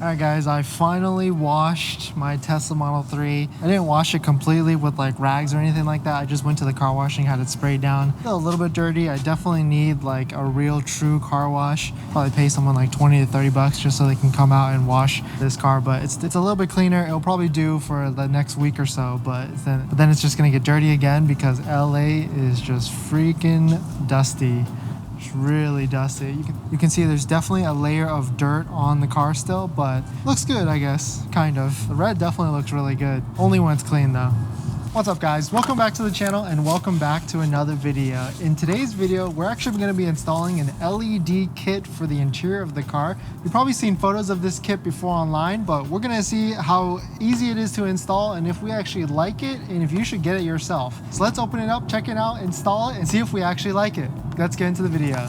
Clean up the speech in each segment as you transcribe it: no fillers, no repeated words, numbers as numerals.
Alright guys, I finally washed my Tesla Model 3. I didn't wash it completely with like rags or anything like that. I just went to the car washing, had it sprayed down. Still a little bit dirty. I definitely need like a real true car wash. Probably pay someone like 20 to 30 bucks just so they can come out and wash this car. But it's a little bit cleaner. It'll probably do for the next week or so. But then it's just gonna get dirty again because LA is just freaking dusty. It's really dusty. You can see there's definitely a layer of dirt on the car still, but looks good, I guess, kind of. The red definitely looks really good. Only when it's clean though. What's up guys? Welcome back to the channel and welcome back to another video. In today's video, we're actually going to be installing an LED kit for the interior of the car. You've probably seen photos of this kit before online, but we're going to see how easy it is to install and if we actually like it and if you should get it yourself. So let's open it up, check it out, install it, and see if we actually like it. Let's get into the video.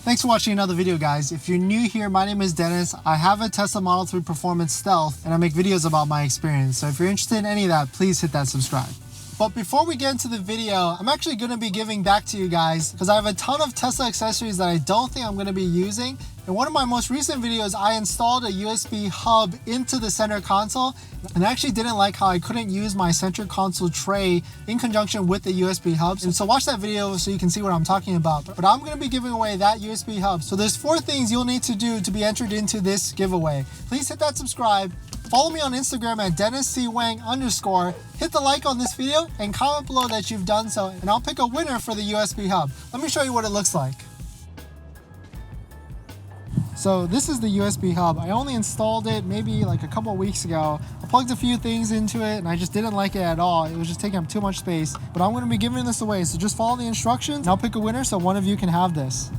Thanks for watching another video guys. If you're new here, my name is Dennis. I have a Tesla Model 3 Performance Stealth and I make videos about my experience. So if you're interested in any of that, please hit that subscribe. But before we get into the video, I'm actually going to be giving back to you guys because I have a ton of Tesla accessories that I don't think I'm going to be using. In one of my most recent videos, I installed a USB hub into the center console and I actually didn't like how I couldn't use my center console tray in conjunction with the USB hubs. And so watch that video so you can see what I'm talking about. But I'm going to be giving away that USB hub. So there's 4 things you'll need to do to be entered into this giveaway. Please hit that subscribe. Follow me on Instagram at DennisCW_. Hit the like on this video and comment below that you've done so and I'll pick a winner for the USB hub. Let me show you what it looks like. So this is the USB hub. I only installed it maybe like a couple of weeks ago. I plugged a few things into it and I just didn't like it at all. It was just taking up too much space. But I'm going to be giving this away. So just follow the instructions and I'll pick a winner so one of you can have this.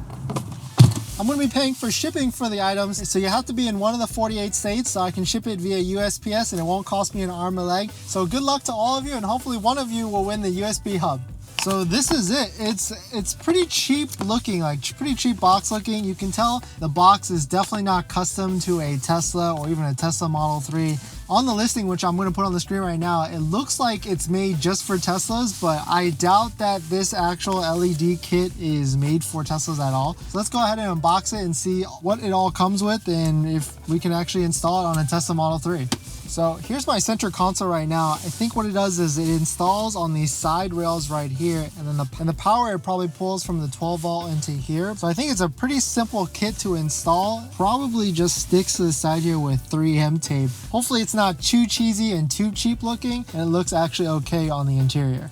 I'm going to be paying for shipping for the items. So you have to be in one of the 48 states so I can ship it via USPS and it won't cost me an arm and a leg. So good luck to all of you and hopefully one of you will win the USB hub. So this is it. It's pretty cheap looking, like pretty cheap box looking. You can tell the box is definitely not custom to a Tesla or even a Tesla Model 3. On the listing, which I'm going to put on the screen right now, it looks like it's made just for Teslas, but I doubt that this actual LED kit is made for Teslas at all. So let's go ahead and unbox it and see what it all comes with and if we can actually install it on a Tesla Model 3. So here's my center console right now. I think what it does is it installs on these side rails right here, and then the power it probably pulls from the 12 volt into here. So I think it's a pretty simple kit to install. Probably just sticks to the side here with 3M tape. Hopefully it's not too cheesy and too cheap looking, and it looks actually okay on the interior.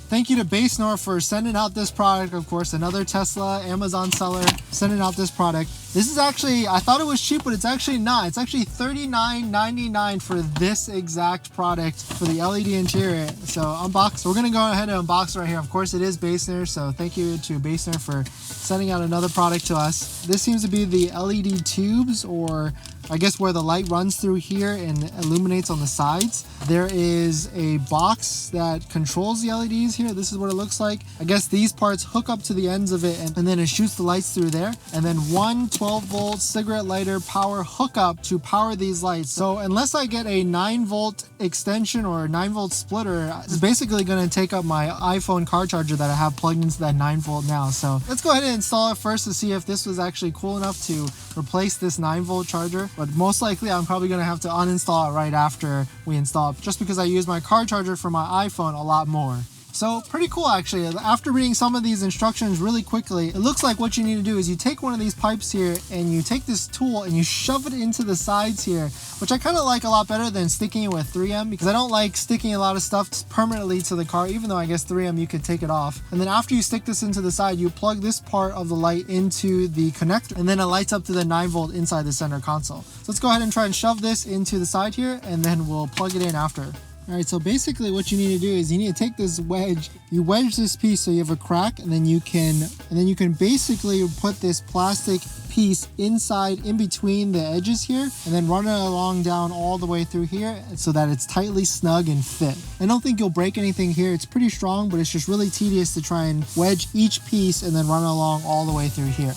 Thank you to Basenor for sending out this product. Of course, another Tesla Amazon seller sending out this product. This is actually, I thought it was cheap, but it's actually not. It's actually $39.99 for this exact product for the LED interior. So unbox. We're going to go ahead and unbox it right here. Of course, it is Basenor, so thank you to Basenor for sending out another product to us. This seems to be the LED tubes, or I guess where the light runs through here and illuminates on the sides. There is a box that controls the LEDs here. This is what it looks like. I guess these parts hook up to the ends of it and then it shoots the lights through there. And then one 12 volt cigarette lighter power hookup to power these lights. So unless I get a 9 volt extension or a 9 volt splitter, it's basically going to take up my iPhone car charger that I have plugged into that 9 volt now. So let's go ahead and install it first to see if this was actually cool enough to replace this 9 volt charger. But most likely I'm probably going to have to uninstall it right after we install it, just because I use my car charger for my iPhone a lot more. So pretty cool actually. After reading some of these instructions really quickly, it looks like what you need to do is you take one of these pipes here and you take this tool and you shove it into the sides here, which I kind of like a lot better than sticking it with 3M, because I don't like sticking a lot of stuff permanently to the car, even though I guess 3M you could take it off. And then after you stick this into the side, you plug this part of the light into the connector and then it lights up to the 9 volt inside the center console. So let's go ahead and try and shove this into the side here and then we'll plug it in after. All right, so basically what you need to do is you need to take this wedge, you wedge this piece so you have a crack, and then you can basically put this plastic piece inside in between the edges here and then run it along down all the way through here so that it's tightly snug and fit. I don't think you'll break anything here. It's pretty strong, but it's just really tedious to try and wedge each piece and then run it along all the way through here.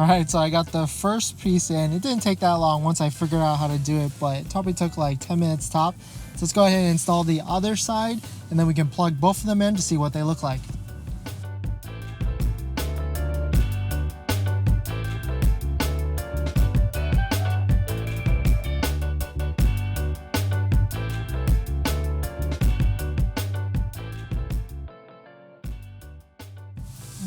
All right, so I got the first piece in. It didn't take that long once I figured out how to do it, but it probably took like 10 minutes top. So let's go ahead and install the other side, and then we can plug both of them in to see what they look like.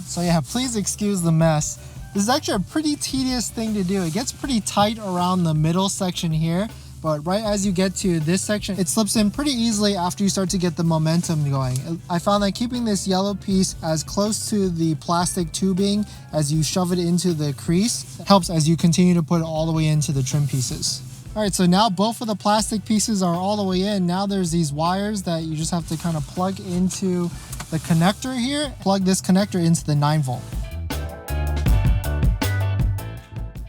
So yeah, please excuse the mess. This is actually a pretty tedious thing to do. It gets pretty tight around the middle section here, but right as you get to this section, it slips in pretty easily after you start to get the momentum going. I found that keeping this yellow piece as close to the plastic tubing as you shove it into the crease helps as you continue to put it all the way into the trim pieces. All right, so now both of the plastic pieces are all the way in. Now there's these wires that you just have to kind of plug into the connector here. Plug this connector into the 9-volt.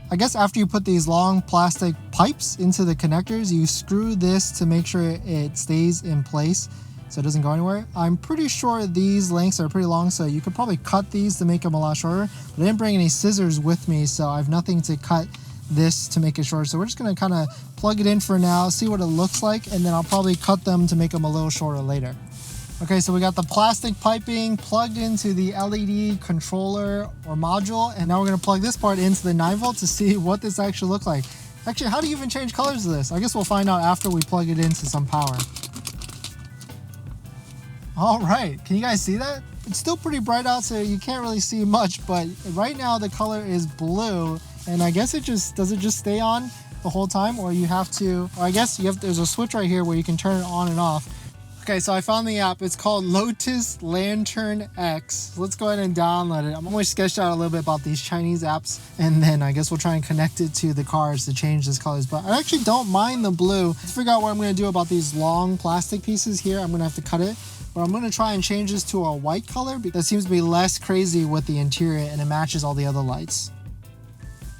I guess after you put these long plastic pipes into the connectors, you screw this to make sure it stays in place so it doesn't go anywhere. I'm pretty sure these lengths are pretty long, so you could probably cut these to make them a lot shorter, but I didn't bring any scissors with me, so I have nothing to cut this to make it short. So we're just gonna kind of plug it in for now, see what it looks like, and then I'll probably cut them to make them a little shorter later. Okay, so we got the plastic piping plugged into the LED controller or module, and now we're gonna plug this part into the 9-volt to see what this actually looks like. Actually, how do you even change colors of this? I guess we'll find out after we plug it into some power. All right, can you guys see that? It's still pretty bright out, so you can't really see much, but right now the color is blue, and I guess does it just stay on the whole time, or you have to, or I guess there's a switch right here where you can turn it on and off. Okay, so I found the app. It's called Lotus Lantern X. Let's go ahead and download it. I'm always sketched out a little bit about these Chinese apps, and then I guess we'll try and connect it to the cars to change these colors. But I actually don't mind the blue. Let's figure out what I'm gonna do about these long plastic pieces here. I'm gonna have to cut it, but I'm gonna try and change this to a white color because it seems to be less crazy with the interior and it matches all the other lights.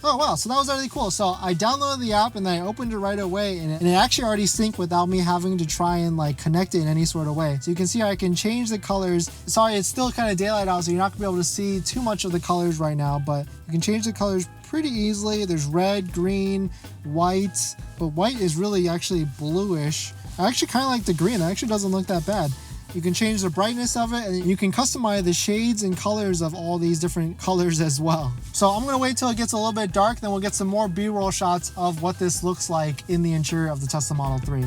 Oh wow, so that was really cool. So I downloaded the app and then I opened it right away, and it actually already synced without me having to try and like connect it in any sort of way. So you can see I can change the colors. Sorry, it's still kind of daylight out, so you're not gonna be able to see too much of the colors right now, but you can change the colors pretty easily. There's red, green, white, but white is really actually bluish. I actually kind of like the green. That actually doesn't look that bad. You can change the brightness of it, and you can customize the shades and colors of all these different colors as well. So I'm gonna wait till it gets a little bit dark, then we'll get some more B-roll shots of what this looks like in the interior of the Tesla Model 3.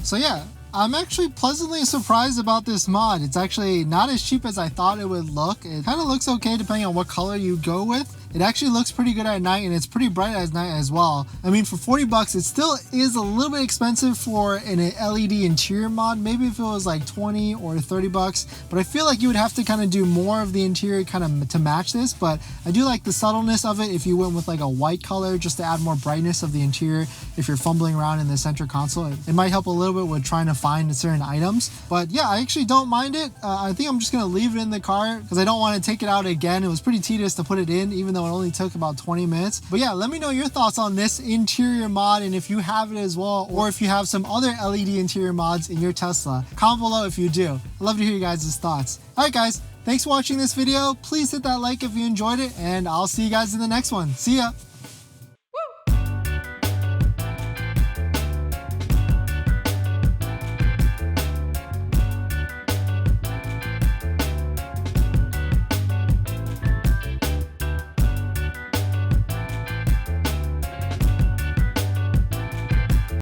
So yeah, I'm actually pleasantly surprised about this mod. It's actually not as cheap as I thought it would look. It kind of looks okay depending on what color you go with. It actually looks pretty good at night, and it's pretty bright at night as well. I mean, for 40 bucks, it still is a little bit expensive for an LED interior mod. Maybe if it was like 20 or 30 bucks, but I feel like you would have to kind of do more of the interior kind of to match this. But I do like the subtleness of it if you went with like a white color just to add more brightness of the interior. If you're fumbling around in the center console, it might help a little bit with trying to find certain items. But yeah, I actually don't mind it. I think I'm just gonna leave it in the car because I don't want to take it out again. It was pretty tedious to put it in, even though it only took about 20 minutes. But yeah, let me know your thoughts on this interior mod, and if you have it as well, or if you have some other LED interior mods in your Tesla. Comment below if you do. I'd love to hear you guys' thoughts. All right guys, thanks for watching this video. Please hit that like if you enjoyed it, and I'll see you guys in the next one. See ya.